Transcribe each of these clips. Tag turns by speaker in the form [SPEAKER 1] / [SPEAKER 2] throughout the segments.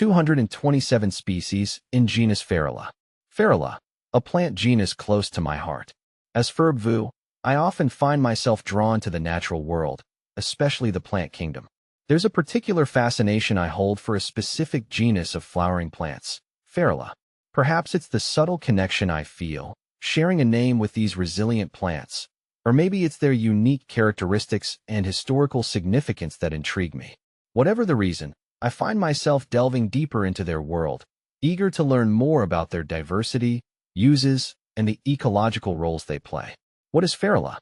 [SPEAKER 1] 227 species in genus Ferula. Ferula, a plant genus close to my heart. As Ferbu, I often find myself drawn to the natural world, especially the plant kingdom. There's a particular fascination I hold for a specific genus of flowering plants, Ferula. Perhaps it's the subtle connection I feel, sharing a name with these resilient plants, or maybe it's their unique characteristics and historical significance that intrigue me. Whatever the reason, I find myself delving deeper into their world, eager to learn more about their diversity, uses, and the ecological roles they play. What is Ferula?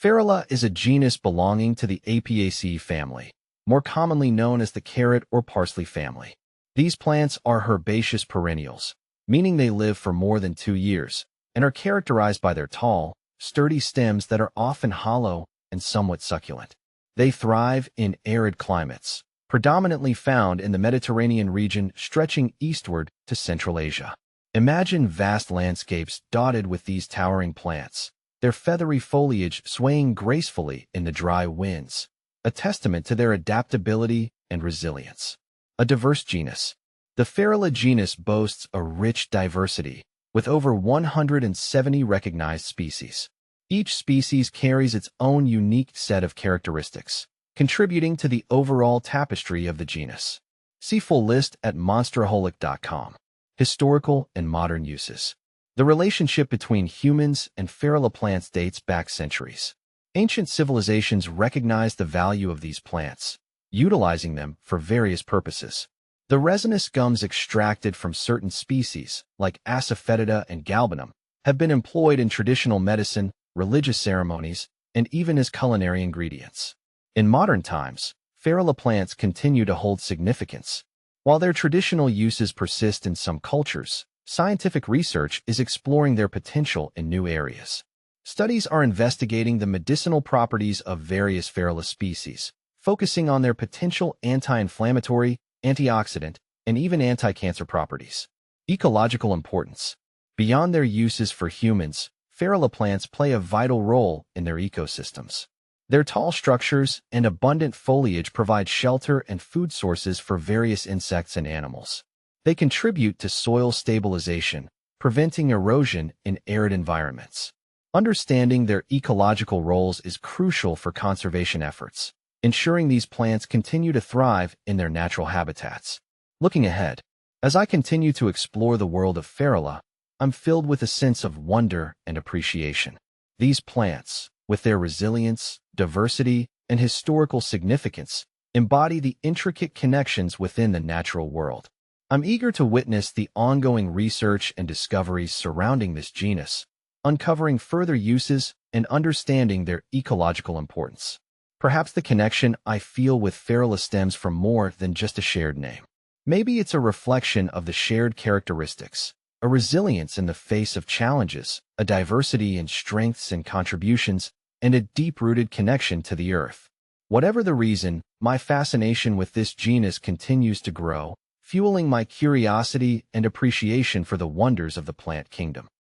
[SPEAKER 1] Ferula is a genus belonging to the Apiaceae family, more commonly known as the carrot or parsley family. These plants are herbaceous perennials, meaning they live for more than 2 years, and are characterized by their tall, sturdy stems that are often hollow and somewhat succulent. They thrive in arid climates, predominantly found in the Mediterranean region stretching eastward to Central Asia. Imagine vast landscapes dotted with these towering plants, their feathery foliage swaying gracefully in the dry winds, a testament to their adaptability and resilience. A diverse genus. The Ferula genus boasts a rich diversity, with over 170 recognized species. Each species carries its own unique set of characteristics, contributing to the overall tapestry of the genus. See full list at monsterholic.com. Historical and modern uses. The relationship between humans and Ferula plants dates back centuries. Ancient civilizations recognized the value of these plants, utilizing them for various purposes. The resinous gums extracted from certain species, like Asafoetida and Galbanum, have been employed in traditional medicine, religious ceremonies, and even as culinary ingredients. In modern times, Ferula plants continue to hold significance. While their traditional uses persist in some cultures, scientific research is exploring their potential in new areas. Studies are investigating the medicinal properties of various Ferula species, focusing on their potential anti-inflammatory, antioxidant, and even anti-cancer properties. Ecological importance. Beyond their uses for humans, Ferula plants play a vital role in their ecosystems. Their tall structures and abundant foliage provide shelter and food sources for various insects and animals. They contribute to soil stabilization, preventing erosion in arid environments. Understanding their ecological roles is crucial for conservation efforts, ensuring these plants continue to thrive in their natural habitats. Looking ahead, as I continue to explore the world of Ferula, I'm filled with a sense of wonder and appreciation. These plants, with their resilience, diversity, and historical significance, embody the intricate connections within the natural world. I'm eager to witness the ongoing research and discoveries surrounding this genus, uncovering further uses and understanding their ecological importance. Perhaps the connection I feel with Ferula stems from more than just a shared name. Maybe it's a reflection of the shared characteristics, a resilience in the face of challenges, a diversity in strengths and contributions, and a deep-rooted connection to the earth. Whatever the reason, my fascination with this genus continues to grow, fueling my curiosity and appreciation for the wonders of the plant kingdom.